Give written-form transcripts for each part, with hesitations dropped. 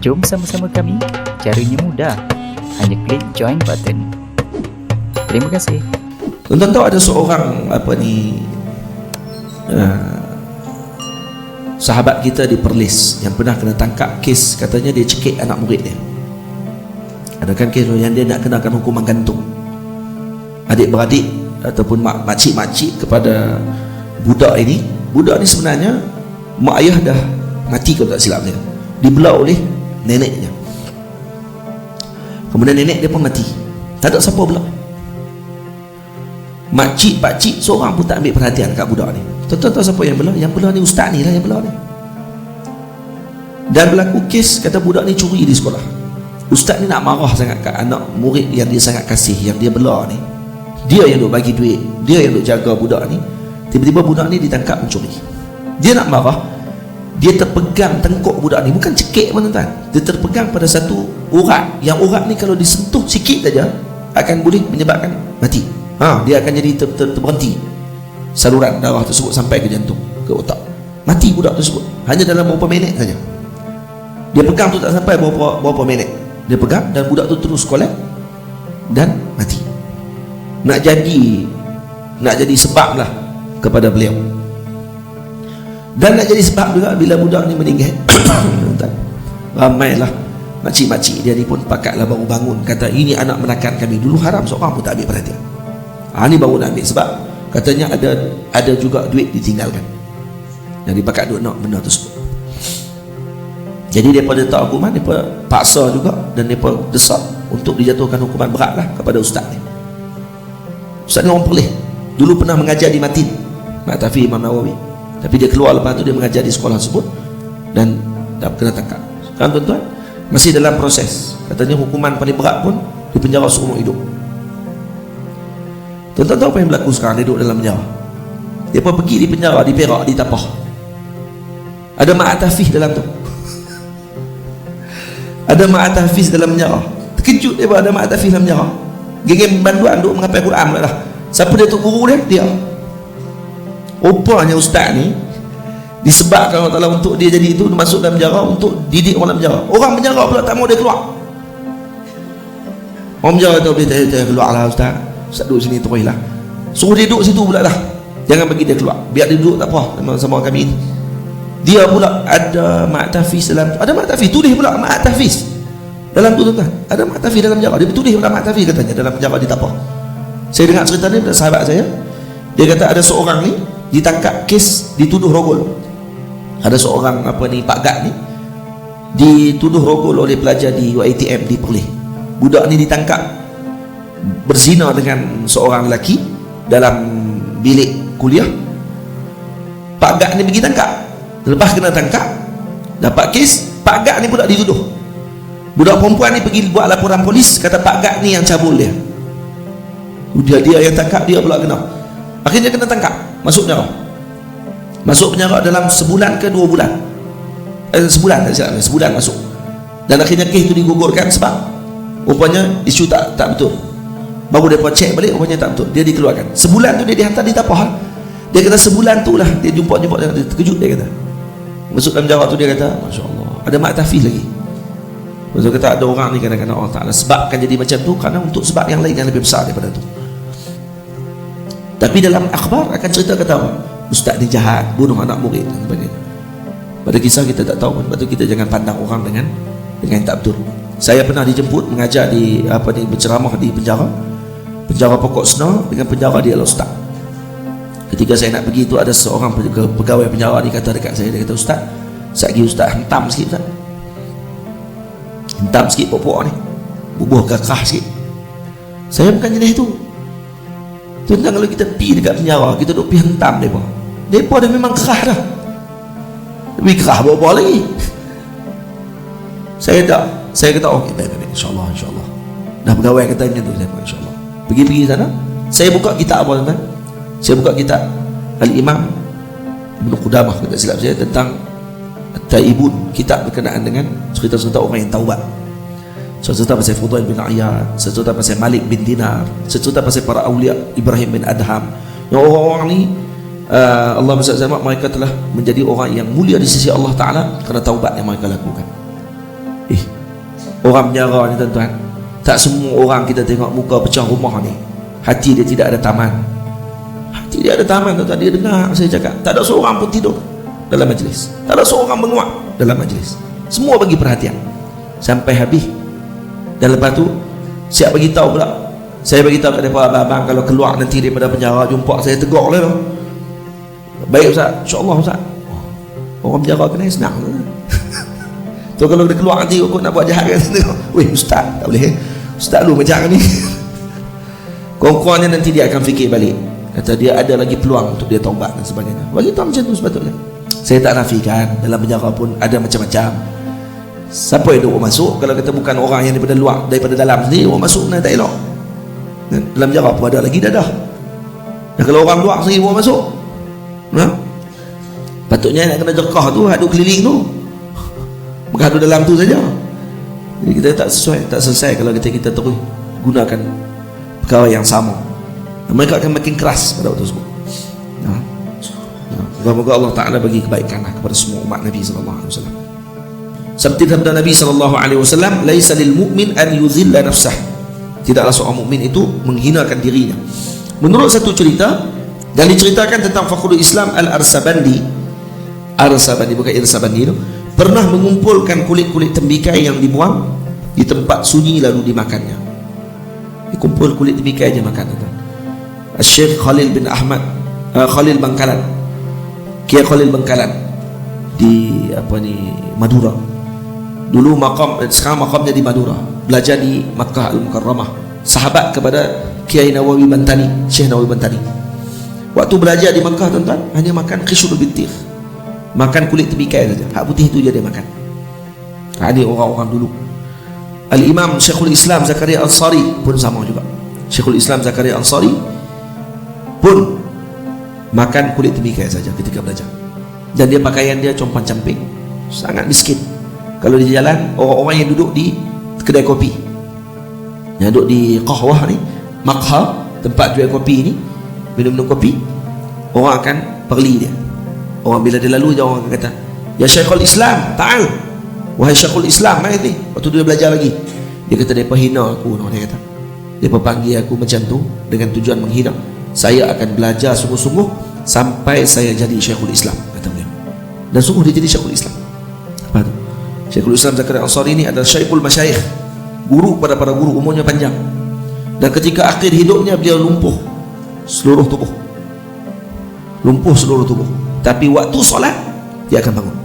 Jom sama-sama kami. Caranya mudah. Hanya klik join button. Terima kasih. Tuan-tuan tahu ada seorang sahabat kita di Perlis yang pernah kena tangkap kes, katanya dia cekik anak murid dia. Ada kan kes yang dia nak kenakan hukuman gantung adik-beradik ataupun makcik-makcik kepada budak ini. Budak ni sebenarnya mak ayah dah mati kalau tak silap dia, dibelah oleh neneknya. Kemudian nenek dia pun mati, tak ada siapa belah. Makcik, pakcik seorang pun tak ambil perhatian kat budak ni. Tuan-tuan tahu siapa yang belah? Yang belah ni ustaz ni lah yang belah ni. Dan berlaku kes, kata budak ni curi di sekolah. Ustaz ni nak marah sangat kat anak murid yang dia sangat kasih, yang dia belah ni. Dia yang duk bagi duit, dia yang duk jaga budak ni. Tiba-tiba budak ni ditangkap mencuri. Dia nak marah, dia terpegang tengkuk budak ni, bukan cekik pun tuan-tuan. Dia terpegang pada satu urat, yang urat ni kalau disentuh sikit saja akan boleh menyebabkan mati. Dia akan jadi terberhenti saluran darah tersebut sampai ke jantung, ke otak. Mati budak tersebut hanya dalam beberapa minit saja. Dia pegang tu tak sampai berapa minit, dia pegang dan budak tu terus kolap dan mati. Nak jadi sebab lah kepada beliau. Dan nak jadi sebab juga bila budak ni meninggal. Ramailah makcik-makcik dia ni pun pakatlah baru bangun, kata ini anak menakan kami, dulu haram seorang pun tak ambil perhatian. Ni baru nak ambil sebab katanya ada juga duit ditinggalkan, yang dipakat duit nak benda tersebut. Jadi daripada tak hukuman, mereka paksa juga dan mereka desak untuk dijatuhkan hukuman berat lah kepada ustaz ni. Ustaz ni orang Perlis, dulu pernah mengajar di Matin, Maktafi Imam Nawawi, tapi dia keluar lepas tu dia mengajar di sekolah tersebut dan dah kena tangkap. Sekarang tuan-tuan masih dalam proses, katanya hukuman paling berat pun di penjara seumur hidup. Tuan-tuan tahu apa yang berlaku sekarang? Dia duduk dalam penjara. Dia pun pergi di penjara di Perak, di Tapah. Ada Mak Tafiz dalam tu. Ada Mak Tafiz dalam penjara. Terkejut dia ada Mak Tafiz dalam penjara. Geng-geng banduan duduk mengapai Quran pula dah. Siapa dia tu guru dia? Dia. Rupanya ustaz ni disebabkan Allah Ta'ala untuk dia jadi itu, dia masuk dalam penjara untuk didik orang dalam penjara. Orang penjara pula tak mau dia keluar. Orang penjara tu boleh keluar lah ustaz. Ustaz duduk sini terus lah, suruh dia duduk situ pula dah, jangan bagi dia keluar, biar dia duduk tak apa sama kami ni. Dia pula ada Mak Tafiz dalam, ada Mak Tafiz tulis pula Mak Tafiz dalam tu tuan-tuan, ada Mak Tafiz dalam penjara, dia tulis pula Mak Tafiz katanya dalam penjara di Tapah. Saya dengar cerita ni dari sahabat saya, dia kata ada seorang ni ditangkap kes dituduh rogol. Ada seorang Pak Gad ni dituduh rogol oleh pelajar di UiTM di Perlis. Budak ni ditangkap berzina dengan seorang lelaki dalam bilik kuliah. Pak Gad ni pergi tangkap. Lepas kena tangkap, dapat kes, Pak Gad ni pula dituduh. Budak perempuan ni pergi buat laporan polis, kata Pak Gad ni yang cabul dia. Dia yang tangkap, dia pula kena. Akhirnya kena tangkap, masuk penjara. Masuk penjara dalam sebulan ke 2 bulan. Sebulan masuk. Dan akhirnya kes tu digugurkan sebab rupanya isu tak betul. Baru dia cek balik, rupanya tak betul, dia dikeluarkan. Sebulan tu dia dihantar di Tapah. Dia kata sebulan tu lah dia jumpa dia terkejut, dia kata masuk dalam penjara tu, dia kata Masya Allah ada Mak Tafiz lagi. Maksud kata ada orang ni kadang-kadang Allah Ta'ala sebabkan jadi macam tu kerana untuk sebab yang lain yang lebih besar daripada tu. Tapi dalam akhbar akan cerita kata apa? Ustaz ni jahat, bunuh anak murid dan sebagainya. Pada kisah kita tak tahu, sebab tu kita jangan pandang orang dengan yang tak betul. Saya pernah dijemput mengajar di berceramah di penjara Pokok Sena dengan penjara di Al-Ustaz. Ketika saya nak pergi tu, ada seorang pegawai penjara ni kata dekat saya, dia kata Ustaz, sekejap Ustaz hentam sikit Ustaz, hentam sikit pokok ni, bubuh kakah sikit. Saya bukan jenis tu tuan-tuan. Kalau kita pergi dekat penjara, kita duduk pergi hentam mereka dah memang kerah dah, lebih kerah apa lagi. Saya kata okey, baik, insyaAllah dah pegawai kata macam tu, saya buat insyaAllah. Pergi sana, saya buka kitab apa tuan-tuan? Saya buka kitab Al-Imam Ibn Qudamah, kata silap saya, tentang At-Taibun, kitab berkenaan dengan cerita-cerita orang yang taubat. Cerita pasal Fudail bin Iyad, cerita pasal Malik bin Dinar, cerita pasal para awliya Ibrahim bin Adham. Yang orang-orang ni Allah SWT, mereka telah menjadi orang yang mulia di sisi Allah Ta'ala kerana taubat yang mereka lakukan. Orang penjara ni tuan-tuan, tak semua orang kita tengok muka pecah rumah ni hati dia tidak ada taman. Hati dia ada taman, tuan-tuan. Dia dengar saya cakap, tak ada seorang pun tidur dalam majlis, tak ada seorang menguap dalam majlis. Semua bagi perhatian sampai habis. Dan lepas tu siap bagi tahu pula, saya bagi tahu kepada abang-abang, kalau keluar nanti daripada penjara jumpa saya, tegur lah. Baik Ustaz, insyaAllah Ustaz. Orang penjara kena senang tu. Kalau dia keluar nanti kau nak buat jahat kan, weh Ustaz, tak boleh, Ustaz lu macam ni. Kawan-kawan nanti dia akan fikir balik, kata dia ada lagi peluang untuk dia taubat dan sebagainya. Bagi tahu macam tu sepatutnya. Saya tak nafikan dalam penjara pun ada macam-macam. Siapa yang duk masuk, kalau kita bukan orang yang daripada luar, daripada dalam sendiri, orang masuk nak tak elok. Dalam penjara pun ada lagi dadah. Dan kalau orang luar sendiri orang masuk, patutnya nak kena jekah tu, haduk keliling tu, bukan haduk dalam tu saja. Jadi kita tak selesai kalau kita terus gunakan perkara yang sama. Mereka akan makin keras pada waktu tersebut. Semoga Allah Ta'ala bagi kebaikan kepada semua umat Nabi SAW. Seperti sabda Nabi SAW, laisa lil mu'min an yuzilla nafsah. Tidaklah seorang mukmin itu menghinakan dirinya. Menurut satu cerita, dan diceritakan tentang Fakhrul Islam Al-Arsabandi, bukan Irsabandi itu, pernah mengumpulkan kulit-kulit tembikai yang dibuang di tempat sunyi lalu dimakannya. Dikumpul kulit tembikai aja makan. Syekh Khalil bin Ahmad, Khalil Bangkalan, Kiai Khalil Bangkalan di Madura. Dulu sekarang makamnya di Madura. Belajar di Makkah Al-Mukarramah. Sahabat kepada Kiai Nawawi Bantani, Syekh Nawawi Bantani. Waktu belajar di Makkah tuan-tuan, hanya makan khishul bintir, makan kulit tembikai saja. Hak putih itu je dia makan. Ini orang-orang dulu. Al-Imam Syekhul Islam Zakaria Ansari pun sama juga. Syekhul Islam Zakaria Ansari pun makan kulit tembikai saja ketika belajar. Dan dia pakaian dia compang-camping, sangat miskin. Kalau di jalan, orang-orang yang duduk di kedai kopi, yang duduk di qahwah ni, maqha, tempat jual kopi ni, minum-minum kopi, orang akan perli dia. Orang bila dia lalu, orang akan kata, ya Syekhul Islam, ta'al, wahai Syekhul Islam, mari ni. Waktu dia belajar lagi, dia kata, dia hina aku, dia kata, dia panggil aku macam tu dengan tujuan menghina. Saya akan belajar sungguh-sungguh sampai saya jadi Syekhul Islam, kata beliau. Dan sungguh dia jadi Syekhul Islam. Apa tu? Syekhul Islam Zakaria Ansari ini adalah Syekhul Masyayikh, guru pada para guru, umurnya panjang. Dan ketika akhir hidupnya beliau lumpuh seluruh tubuh. Tapi waktu solat dia akan bangun.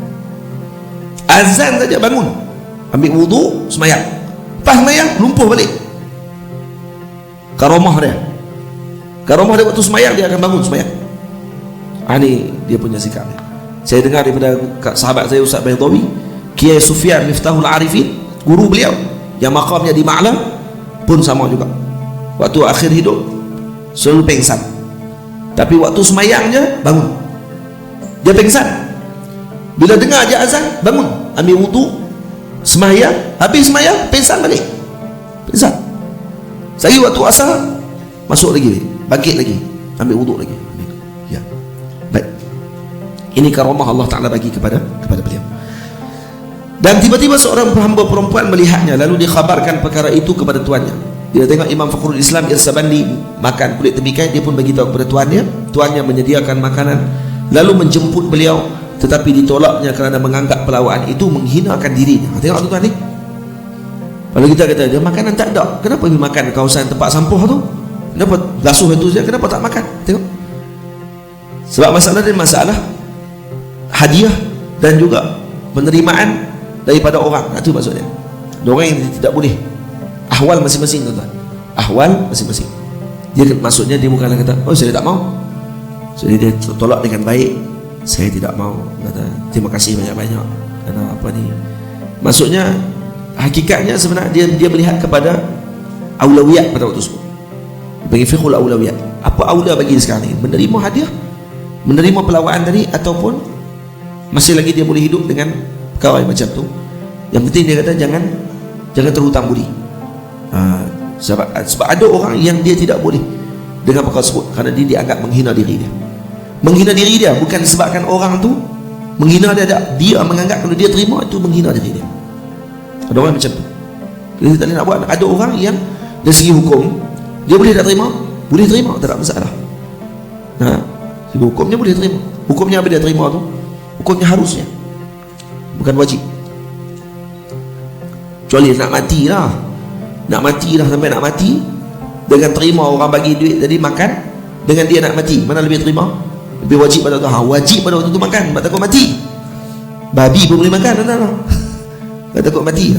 Azan saja bangun, ambil wudu, semayang. Pas semayang lumpuh balik. Karamah dia waktu semayang dia akan bangun semayang. Ini dia punya sikap dia. Saya dengar daripada sahabat saya Ustaz Baydawi, Kiai Sufyan Miftahul Arifin, guru beliau yang makamnya di Ma'lam, pun sama juga. Waktu akhir hidup selalu pengsan, tapi waktu semayangnya bangun. Dia pengsan, bila dengar aja azan bangun, ambil wudu, semayang, habis semayang pengsan balik. Pengsan. Saya waktu asar masuk lagi, bangkit lagi, ambil wudu lagi. Ya. Baik. Ini karamah Allah Ta'ala bagi kepada beliau. Dan tiba-tiba seorang hamba perempuan melihatnya, lalu dikhabarkan perkara itu kepada tuannya. Dia tengok Imam Fakhrul Islam Irsabandi makan kulit tembikai, dia pun bagi tahu kepada tuannya. Tuannya menyediakan makanan, lalu menjemput beliau, tetapi ditolaknya kerana menganggap pelawaan itu menghinakan dirinya. Tengok tuan ni. Kalau kita kata dia makanan tak ada, kenapa dia makan di kawasan tempat sampah tu? Kenapa basuh itu saja, kenapa tak makan? Tengok. Sebab masalah dia masalah hadiah dan juga penerimaan daripada orang. Itu maksudnya. Orang yang tidak boleh, ahwal masing-masing tuan-tuan. Ahwal masing-masing. Dia maksudnya dia bukanlah kata, oh saya tak mau. Jadi dia tolak dengan baik. Saya tidak mau. Kata terima kasih banyak-banyak. Kata apa ni? Maksudnya hakikatnya sebenarnya dia melihat kepada aulawiyat pada waktu tersebut. Bagi fiqhul aulawiyat. Apa aula bagi dia sekarang ni? Menerima hadiah, menerima pelawaan tadi, ataupun masih lagi dia boleh hidup dengan perkara macam tu. Yang penting dia kata jangan terhutang budi. Sebab ada orang yang dia tidak boleh dengan perkara tersebut kerana dia dianggap menghina diri dia. Menghina diri dia bukan sebabkan orang tu menghina dia, dia menganggap kalau dia terima itu menghina diri dia. Ada orang macam tu. Kita tak boleh nak buat. Ada orang yang dari segi hukum dia boleh tak terima, boleh terima, tak ada masalah. Segi hukumnya boleh terima. Hukumnya apa dia terima tu? Hukumnya harusnya, bukan wajib. Kecuali nak mati lah, sampai nak mati dengan terima orang bagi duit tadi makan, dengan dia nak mati, mana lebih terima? Lebih wajib pada tu. Wajib pada waktu tu makan, tak takut mati. Babi pun boleh makan, tak takut mati.